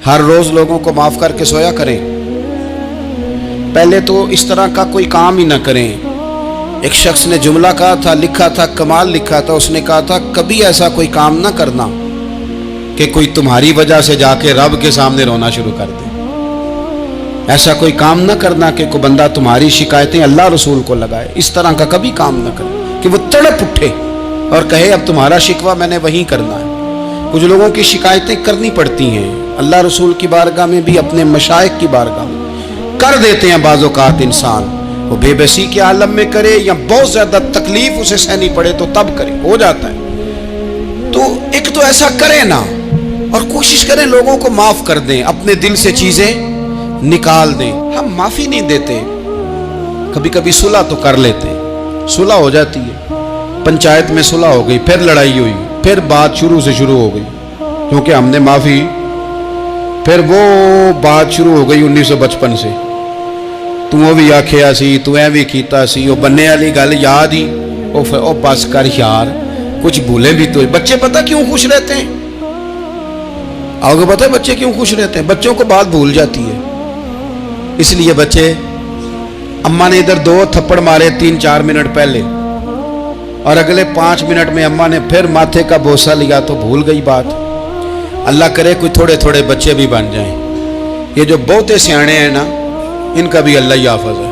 ہر روز لوگوں کو معاف کر کے سویا کریں. پہلے تو اس طرح کا کوئی کام ہی نہ کریں. ایک شخص نے جملہ کہا تھا، لکھا تھا، کمال لکھا تھا. اس نے کہا تھا کبھی ایسا کوئی کام نہ کرنا کہ کوئی تمہاری وجہ سے جا کے رب کے سامنے رونا شروع کر دے. ایسا کوئی کام نہ کرنا کہ کوئی بندہ تمہاری شکایتیں اللہ رسول کو لگائے. اس طرح کا کبھی کام نہ کرے کہ وہ تڑپ اٹھے اور کہے اب تمہارا شکوہ میں نے وہیں کرنا ہے. کچھ لوگوں کی شکایتیں کرنی پڑتی ہیں اللہ رسول کی بارگاہ میں بھی، اپنے مشائخ کی بارگاہ میں کر دیتے ہیں. بعض اوقات انسان وہ بے بسی کے عالم میں کرے یا بہت زیادہ تکلیف اسے سہنی پڑے تو تب کرے، ہو جاتا ہے. تو ایک تو ایسا کرے نا، اور کوشش کریں لوگوں کو معاف کر دیں، اپنے دل سے چیزیں نکال دیں. ہم معافی نہیں دیتے، کبھی کبھی صلح تو کر لیتے ہیں، صلح ہو جاتی ہے. پنچایت میں صلح ہو گئی، پھر لڑائی ہوئی، پھر بات شروع سے شروع ہو گئی کیونکہ ہم نے معافی، پھر وہ بات شروع ہو گئی 1955 سے. تو وہ بھی آکھیا سی، تو اے بھی کیتا سی، وہ بننے والی گل یاد ہی، او بس کر یار، کچھ بھولے بھی تو. بچے پتہ کیوں خوش رہتے ہیں؟ آپ کو پتہ ہے بچے کیوں خوش رہتے ہیں؟ بچوں کو بات بھول جاتی ہے. اس لیے بچے، اماں نے ادھر 2 تھپڑ مارے 3-4 منٹ پہلے، اور اگلے 5 منٹ میں اماں نے پھر ماتھے کا بوسہ لیا تو بھول گئی بات. اللہ کرے کوئی تھوڑے تھوڑے بچے بھی بن جائیں. یہ جو بہتے سیانے ہیں نا، ان کا بھی اللہ ہی حافظ ہے.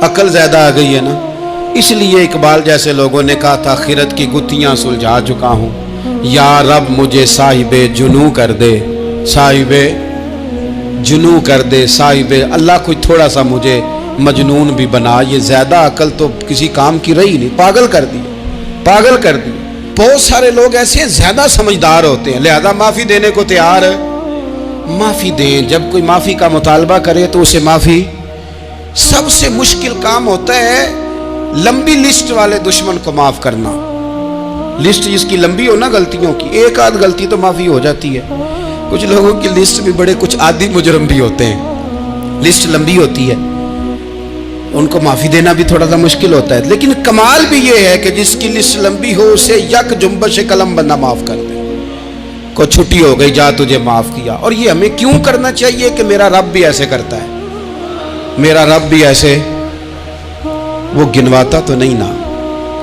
عقل زیادہ آ گئی ہے نا. اس لیے اقبال جیسے لوگوں نے کہا تھا خیرت کی گتھیاں سلجھا چکا ہوں، یا رب مجھے صاحب جنوں کر دے، صاحب جنوں کر دے، صاحب اللہ کوئی تھوڑا سا مجھے مجنون بھی بنا. یہ زیادہ عقل تو کسی کام کی رہی نہیں، پاگل کر دی، پاگل کر دی. بہت سارے لوگ ایسے زیادہ سمجھدار ہوتے ہیں، لہذا معافی دینے کو تیار ہے. معافی دیں. جب کوئی معافی کا مطالبہ کرے تو اسے معافی. سب سے مشکل کام ہوتا ہے لمبی لسٹ والے دشمن کو معاف کرنا. لسٹ جس کی لمبی ہو نا غلطیوں کی، ایک آدھ غلطی تو معافی ہو جاتی ہے. کچھ لوگوں کی لسٹ بھی بڑے کچھ عادی مجرم بھی ہوتے ہیں، لسٹ لمبی ہوتی ہے، ان کو معافی دینا بھی تھوڑا سا مشکل ہوتا ہے. لیکن کمال بھی یہ ہے کہ جس کی لسٹ لمبی ہو اسے یک جنبش قلم بندہ معاف کر دے. کوئی چھٹی ہو گئی، جا تجھے معاف کیا. اور یہ ہمیں کیوں کرنا چاہیے کہ میرا رب بھی ایسے کرتا ہے، میرا رب بھی ایسے، وہ گنواتا تو نہیں نا،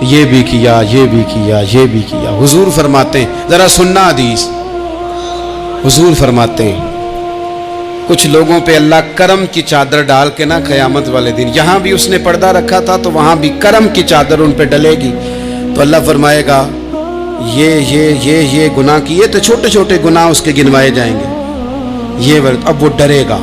یہ بھی کیا، یہ بھی کیا، یہ بھی کیا. حضور فرماتے ہیں، ذرا سننا حدیث، حضور فرماتے ہیں کچھ لوگوں پہ اللہ کرم کی چادر ڈال کے نا قیامت والے دن، یہاں بھی اس نے پردہ رکھا تھا تو وہاں بھی کرم کی چادر ان پہ ڈلے گی. تو اللہ فرمائے گا یہ گناہ کیے تو چھوٹے چھوٹے گناہ اس کے گنوائے جائیں گے. یہ اب وہ ڈرے گا،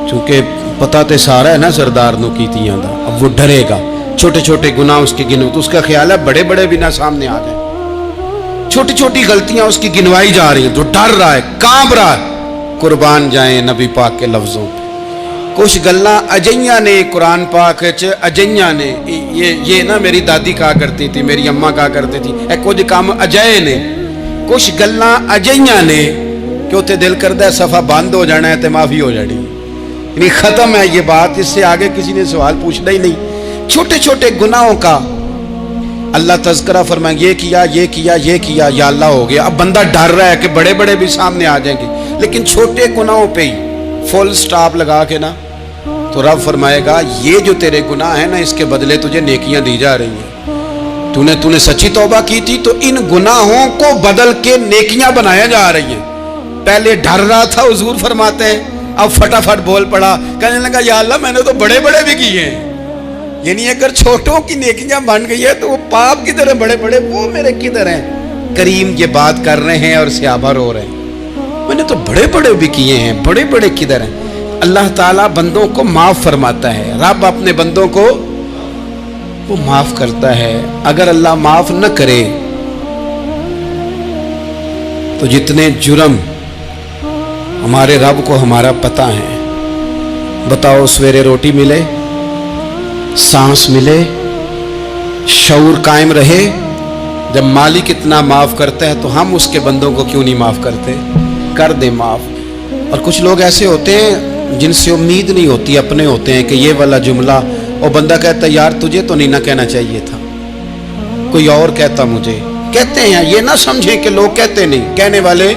چونکہ پتہ تے سارا ہے نا سردار نو کیتیاں دا. اب وہ ڈرے گا، چھوٹے چھوٹے گناہ اس کے گنو، تو اس کا خیال ہے بڑے بڑے بھی نہ سامنے آ جائیں. چھوٹی چھوٹی غلطیاں اس کی گنوائی جا رہی ہیں تو ڈر رہا ہے، کانپ رہا ہے. قربان جائیں نبی پاک کے لفظوں پہ. کچھ گلاں اجیاں نے قرآن پاک اجیاں نے، یہ نا میری دادی کہا کرتی تھی، میری اماں کہا کرتی تھی، اے کچھ کام اجائے نے، کچھ گلاں اجیاں نے کہ اتنے دل کرتا ہے صفحہ بند ہو جانا ہے تو معافی ہو جانی، یعنی ختم ہے یہ بات، اس سے آگے کسی نے سوال پوچھنا ہی نہیں. چھوٹے چھوٹے گناہوں کا اللہ تذکرہ فرمائیں، یہ کیا یہ کیا یہ کیا، یا اللہ ہو گیا. اب بندہ ڈر رہا ہے کہ بڑے بڑے بھی سامنے آ جائیں گے، لیکن چھوٹے گناہوں پہ ہی فل سٹاپ لگا کے نا تو رب فرمائے گا یہ جو تیرے گناہ ہیں نا اس کے بدلے تجھے نیکیاں دی جا رہی ہیں. تو نے سچی توبہ کی تھی تو ان گناہوں کو بدل کے نیکیاں بنایا جا رہی ہیں. پہلے ڈر رہا تھا، حضور فرماتے ہیں، اب فٹافٹ بول پڑا، کہنے لگا یا اللہ میں نے تو بڑے بڑے بھی کیے ہیں. یعنی اگر چھوٹوں کی نیکیاں بن گئی ہے تو وہ پاپ کدھر ہیں، بڑے بڑے وہ میرے کدھر ہیں. کریم یہ بات کر رہے ہیں اور صحابہ رو رہے ہیں، میں نے تو بڑے بڑے بھی کیے ہیں، بڑے بڑے کدھر ہیں. اللہ تعالیٰ بندوں کو معاف فرماتا ہے، رب اپنے بندوں کو وہ معاف کرتا ہے. اگر اللہ معاف نہ کرے تو جتنے جرم ہمارے رب کو ہمارا پتہ ہے. بتاؤ سویرے روٹی ملے، سانس ملے، شعور قائم رہے، جب مالک اتنا معاف کرتا ہے تو ہم اس کے بندوں کو کیوں نہیں معاف کرتے؟ کر دے معاف. اور کچھ لوگ ایسے ہوتے ہیں جن سے امید نہیں ہوتی، اپنے ہوتے ہیں کہ یہ والا جملہ، اور بندہ کہتا ہے یار تجھے تو نہیں نہ کہنا چاہیے تھا، کوئی اور کہتا مجھے. کہتے ہیں، یہ نہ سمجھیں کہ لوگ کہتے نہیں، کہنے والے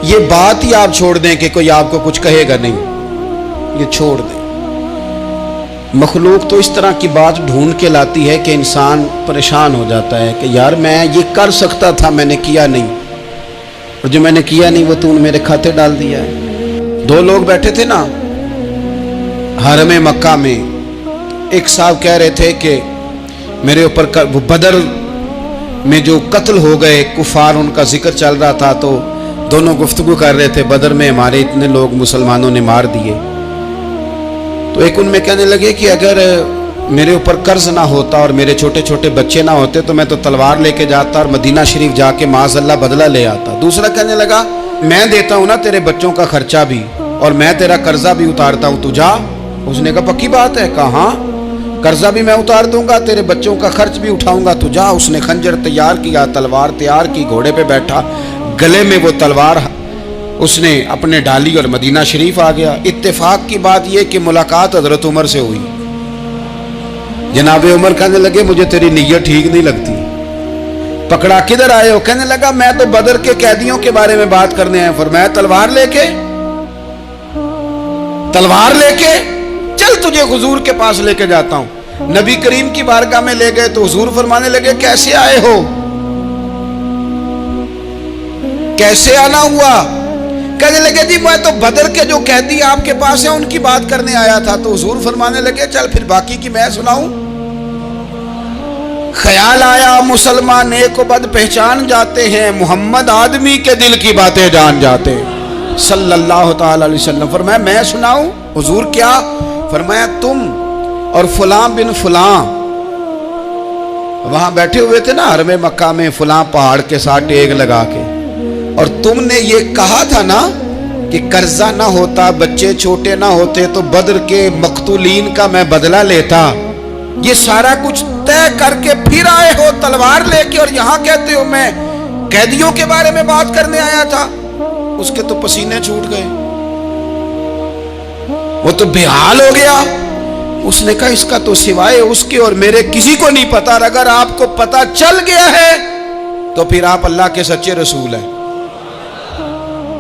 یہ بات ہی آپ چھوڑ دیں کہ کوئی آپ کو کچھ کہے گا نہیں، یہ چھوڑ دیں۔ مخلوق تو اس طرح کی بات ڈھونڈ کے لاتی ہے کہ انسان پریشان ہو جاتا ہے کہ یار میں یہ کر سکتا تھا، میں نے کیا نہیں، اور جو میں نے کیا نہیں وہ تو نے میرے کھاتے ڈال دیا ہے۔ دو لوگ بیٹھے تھے نا حرم مکہ میں، ایک صاحب کہہ رہے تھے کہ میرے اوپر وہ بدر میں جو قتل ہو گئے کفار، ان کا ذکر چل رہا تھا، تو دونوں گفتگو کر رہے تھے بدر میں ہمارے اتنے لوگ مسلمانوں نے مار دیے۔ تو ایک ان میں کہنے لگے کہ اگر میرے اوپر قرض نہ ہوتا اور میرے چھوٹے چھوٹے بچے نہ ہوتے تو میں تو تلوار لے کے جاتا اور مدینہ شریف جا کے معاذ اللہ بدلہ لے آتا۔ دوسرا کہنے لگا میں دیتا ہوں نا تیرے بچوں کا خرچہ بھی، اور میں تیرا قرضہ بھی اتارتا ہوں، تو جا۔ اس نے کہا پکی بات ہے؟ کہا ہاں، قرضہ بھی میں اتار دوں گا، تیرے بچوں کا خرچ بھی اٹھاؤں گا، تو جا۔ اس نے خنجر تیار کیا، تلوار تیار کی، گھوڑے پہ بیٹھا، گلے میں وہ تلوار اس نے اپنے ڈالی اور مدینہ شریف آ گیا۔ اتفاق کی بات یہ کہ ملاقات حضرت عمر سے ہوئی۔ جناب عمر کہنے لگے مجھے تیری نیت ٹھیک نہیں لگتی۔ پکڑا کدھر آئے ہو؟ کہنے لگا میں تو بدر کے قیدیوں کے بارے میں بات کرنے آیا۔ فرمایا تلوار لے کے چل تجھے حضور کے پاس لے کے جاتا ہوں۔ نبی کریم کی بارگاہ میں لے گئے تو حضور فرمانے لگے کیسے آئے ہو؟ کیسے آنا ہوا؟ کہنے لگے جی میں تو بدر کے جو قیدی آپ کے پاس ہیں ان کی بات کرنے آیا تھا۔ تو حضور فرمانے لگے چل پھر باقی کی میں سناؤں۔ خیال آیا مسلمان نیک و بد پہچان جاتے ہیں، محمد آدمی کے دل کی باتیں جان جاتے ہیں صلی اللہ تعالی علیہ وسلم۔ فرمایا میں سناؤں؟ حضور کیا؟ فرمایا تم اور فلاں بن فلاں وہاں بیٹھے ہوئے تھے نا حرم مکہ میں فلاں پہاڑ کے ساتھ ٹیک لگا کے، اور تم نے یہ کہا تھا نا کہ قرضہ نہ ہوتا، بچے چھوٹے نہ ہوتے تو بدر کے مقتولین کا میں بدلہ لیتا۔ یہ سارا کچھ طے کر کے پھر آئے ہو تلوار لے کے، اور یہاں کہتے ہو میں قیدیوں کے بارے میں بات کرنے آیا تھا۔ اس کے تو پسینے چھوٹ گئے، وہ تو بے حال ہو گیا۔ اس نے کہا اس کا تو سوائے اس کے اور میرے کسی کو نہیں پتا، اور اگر آپ کو پتا چل گیا ہے تو پھر آپ اللہ کے سچے رسول ہیں۔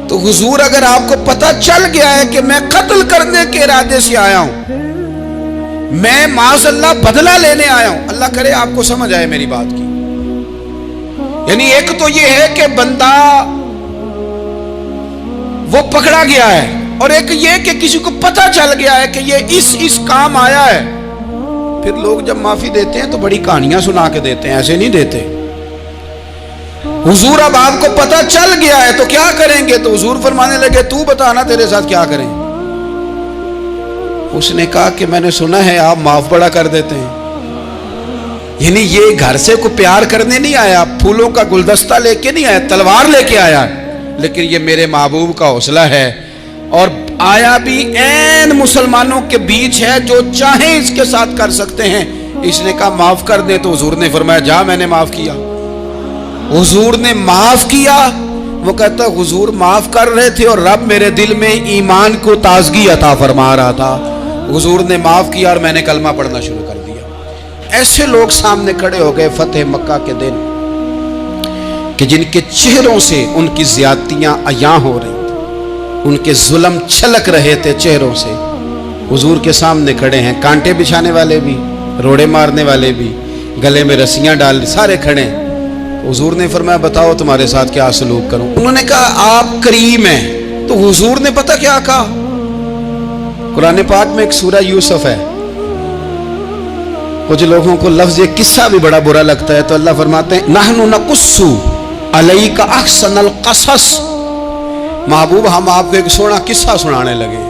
تو حضور اگر آپ کو پتا چل گیا ہے کہ میں قتل کرنے کے ارادے سے آیا ہوں، میں معاذ اللہ بدلہ لینے آیا ہوں، اللہ کرے آپ کو سمجھ آئے میری بات کی۔ یعنی ایک تو یہ ہے کہ بندہ وہ پکڑا گیا ہے، اور ایک یہ کہ کسی کو پتا چل گیا ہے کہ یہ اس کام آیا ہے۔ پھر لوگ جب معافی دیتے ہیں تو بڑی کہانیاں سنا کے دیتے ہیں، ایسے نہیں دیتے۔ حضور اب آپ کو پتا چل گیا ہے تو کیا کریں گے؟ تو حضور فرمانے لگے تو بتانا تیرے ساتھ کیا کریں۔ اس نے کہا کہ میں نے سنا ہے آپ معاف بڑا کر دیتے ہیں۔ یعنی یہ گھر سے کوئی پیار کرنے نہیں آیا، پھولوں کا گلدستہ لے کے نہیں آیا، تلوار لے کے آیا، لیکن یہ میرے محبوب کا حوصلہ ہے، اور آیا بھی عین مسلمانوں کے بیچ ہے، جو چاہیں اس کے ساتھ کر سکتے ہیں۔ اس نے کہا معاف کر دے، تو حضور نے فرمایا جا میں نے معاف کیا۔ حضور نے معاف کیا۔ وہ کہتا حضور معاف کر رہے تھے اور رب میرے دل میں ایمان کو تازگی عطا فرما رہا تھا۔ حضور نے معاف کیا اور میں نے کلمہ پڑھنا شروع کر دیا۔ ایسے لوگ سامنے کھڑے ہو گئے فتح مکہ کے دن کہ جن کے چہروں سے ان کی زیادتیاں عیاں ہو رہی تھیں، ان کے ظلم چھلک رہے تھے چہروں سے۔ حضور کے سامنے کھڑے ہیں، کانٹے بچھانے والے بھی، روڑے مارنے والے بھی، گلے میں رسیاں ڈال سارے کھڑے ہیں۔ حضور نے فرمایا بتاؤ تمہارے ساتھ کیا سلوک کروں؟ انہوں نے کہا آپ کریم ہیں۔ تو حضور نے پتہ کیا کہا؟ قرآن پاک میں ایک سورہ یوسف ہے، کچھ لوگوں کو لفظ یہ قصہ بھی بڑا برا لگتا ہے، تو اللہ فرماتے ہیں نحن نقص علیک احسن القصص، محبوب ہم آپ کو ایک سونا قصہ سنانے لگے۔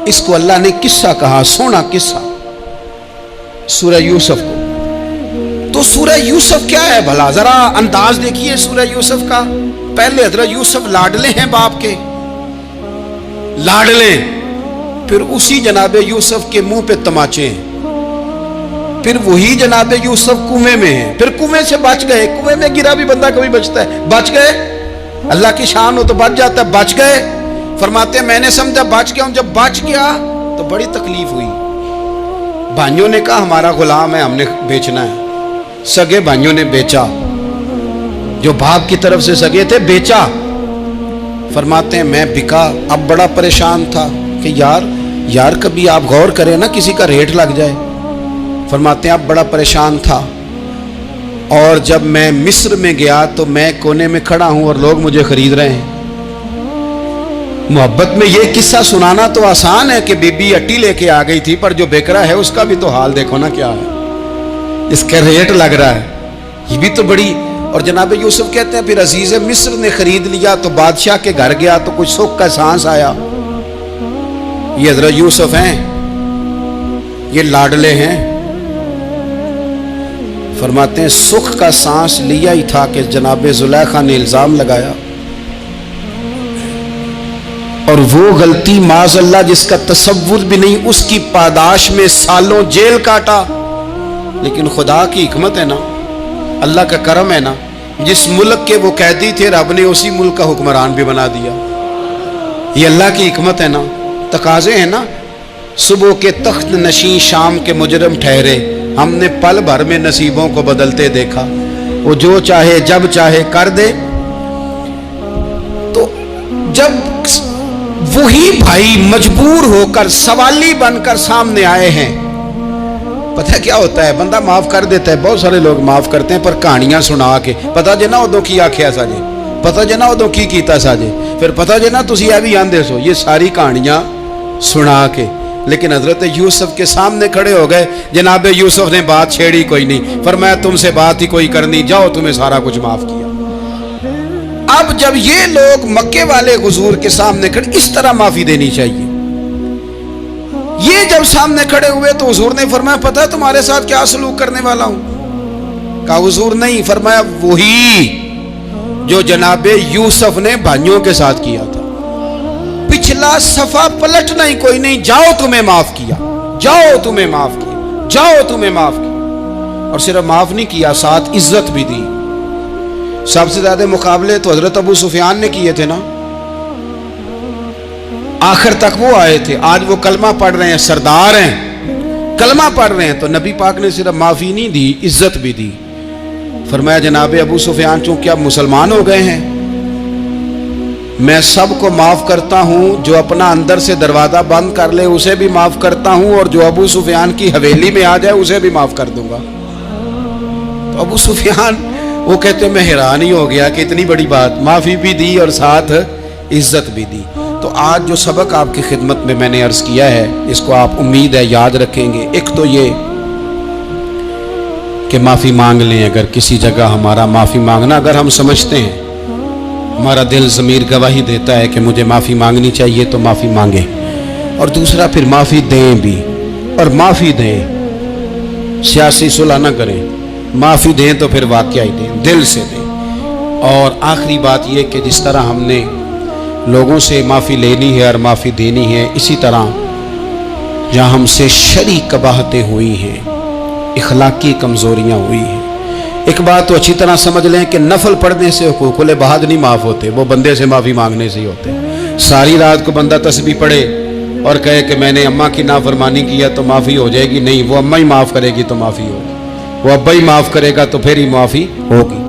اس کو اللہ نے قصہ کہا، سونا قصہ، سورہ یوسف کو۔ تو سورہ یوسف کیا ہے بھلا؟ ذرا انداز دیکھیے سورہ یوسف کا۔ پہلے حضرت یوسف لاڈلے ہیں باپ کے، لاڈلے، پھر اسی جناب یوسف کے منہ پہ تماچے ہیں، پھر وہی جناب یوسف کنویں میں ہیں، پھر کنویں سے بچ گئے۔ کنویں میں گرا بھی بندہ کبھی بچتا ہے، بچ گئے، اللہ کی شان ہو تو بچ جاتا ہے، بچ گئے۔ فرماتے ہیں میں نے سمجھا بچ گیا ہوں، جب بچ گیا تو بڑی تکلیف ہوئی۔ بھائیوں نے کہا ہمارا غلام ہے، ہم نے بیچنا ہے۔ سگے بھائیوں نے بیچا، جو باپ کی طرف سے سگے تھے بیچا، فرماتے ہیں میں بکا، اب بڑا پریشان تھا کہ یار کبھی آپ غور کریں نا کسی کا ریٹ لگ جائے. فرماتے ہیں اب بڑا پریشان تھا، اور جب میں مصر میں گیا تو میں کونے میں کھڑا ہوں اور لوگ مجھے خرید رہے ہیں. محبت میں یہ قصہ سنانا تو آسان ہے کہ بی بی اٹی لے کے آ گئی تھی، پر جو بیکرا ہے اس کا بھی تو حال دیکھو نا کیا ہے، اس کا ریٹ لگ رہا ہے. یہ بھی تو بڑی. اور جناب یوسف کہتے ہیں پھر عزیز مصر نے خرید لیا تو بادشاہ کے گھر گیا تو کچھ سکھ کا سانس آیا. یہ حضرت یوسف ہیں، یہ لاڈلے ہیں. فرماتے ہیں سکھ کا سانس لیا ہی تھا کہ جناب زلیخا نے الزام لگایا، اور وہ غلطی معاذ اللہ جس کا تصور بھی نہیں، اس کی پاداش میں سالوں جیل کاٹا. لیکن خدا کی حکمت ہے نا، اللہ کا کرم ہے نا، جس ملک کے وہ قیدی تھے رب نے اسی ملک کا حکمران بھی بنا دیا. یہ اللہ کی حکمت ہے نا، تقاضے ہیں نا. صبح کے تخت نشین شام کے مجرم ٹھہرے، ہم نے پل بھر میں نصیبوں کو بدلتے دیکھا. وہ جو چاہے جب چاہے کر دے. تو جب وہی بھائی مجبور ہو کر سوالی بن کر سامنے آئے ہیں، پتہ کیا ہوتا ہے، بندہ معاف کر دیتا ہے. بہت سارے لوگ معاف کرتے ہیں پر کہانیاں سنا کے، پتہ جے نا ادوں کی آکھیا ساجے، پتہ جے نا ادوں کی کیتا ساجے، پھر پتہ جے نا تسی اے بھی آندے سو. یہ ساری کہانیاں سنا کے. لیکن حضرت یوسف کے سامنے کھڑے ہو گئے. جناب یوسف نے بات چھیڑی کوئی نہیں، فرمایا تم سے بات ہی کوئی کرنی، جاؤ تمہیں سارا کچھ معاف کیا. اب جب یہ لوگ مکے والے حضور کے سامنے کھڑے، اس طرح معافی دینی چاہیے. یہ جب سامنے کھڑے ہوئے تو حضور نے فرمایا پتہ ہے تمہارے ساتھ کیا سلوک کرنے والا ہوں؟ کہا حضور نہیں. فرمایا وہی جو جناب یوسف نے بھائیوں کے ساتھ کیا تھا. پچھلا صفحہ پلٹنا ہی کوئی نہیں، جاؤ تمہیں معاف کیا، جاؤ تمہیں معاف کیا، جاؤ تمہیں معاف کیا. اور صرف معاف نہیں کیا، ساتھ عزت بھی دی. سب سے زیادہ مقابلے تو حضرت ابو سفیان نے کیے تھے نا، آخر تک وہ آئے تھے. آج وہ کلمہ پڑھ رہے ہیں، سردار ہیں، کلمہ پڑھ رہے ہیں. تو نبی پاک نے صرف معافی نہیں دی، عزت بھی دی. فرمایا جناب ابو سفیان چونکہ اب مسلمان ہو گئے ہیں، میں سب کو معاف کرتا ہوں. جو اپنا اندر سے دروازہ بند کر لے اسے بھی معاف کرتا ہوں، اور جو ابو سفیان کی حویلی میں آ جائے اسے بھی معاف کر دوں گا. تو ابو سفیان وہ کہتے ہیں میں حیران ہی ہو گیا کہ اتنی بڑی بات، معافی بھی دی اور ساتھ عزت بھی دی. تو آج جو سبق آپ کی خدمت میں میں نے عرض کیا ہے، اس کو آپ امید ہے یاد رکھیں گے. ایک تو یہ کہ معافی مانگ لیں. اگر کسی جگہ ہمارا معافی مانگنا، اگر ہم سمجھتے ہیں، ہمارا دل ضمیر گواہی دیتا ہے کہ مجھے معافی مانگنی چاہیے، تو معافی مانگیں. اور دوسرا پھر معافی دیں بھی، اور معافی دیں، سیاسی صلح نہ کریں. معافی دیں تو پھر واقعہ ہی دیں، دل سے دیں. اور آخری بات یہ کہ جس طرح ہم نے لوگوں سے معافی لینی ہے اور معافی دینی ہے، اسی طرح جہاں ہم سے شرعی قباحتیں ہوئی ہیں، اخلاقی کمزوریاں ہوئی ہیں، ایک بات تو اچھی طرح سمجھ لیں کہ نفل پڑھنے سے حقوق العباد نہیں معاف ہوتے، وہ بندے سے معافی مانگنے سے ہی ہوتے. ساری رات کو بندہ تسبیح پڑھے اور کہے کہ میں نے اماں کی نافرمانی کیا تو معافی ہو جائے گی، نہیں، وہ اماں ہی معاف کرے گی تو معافی ہوگی، وہ ابا ہی معاف کرے گا تو پھر ہی معافی ہوگی.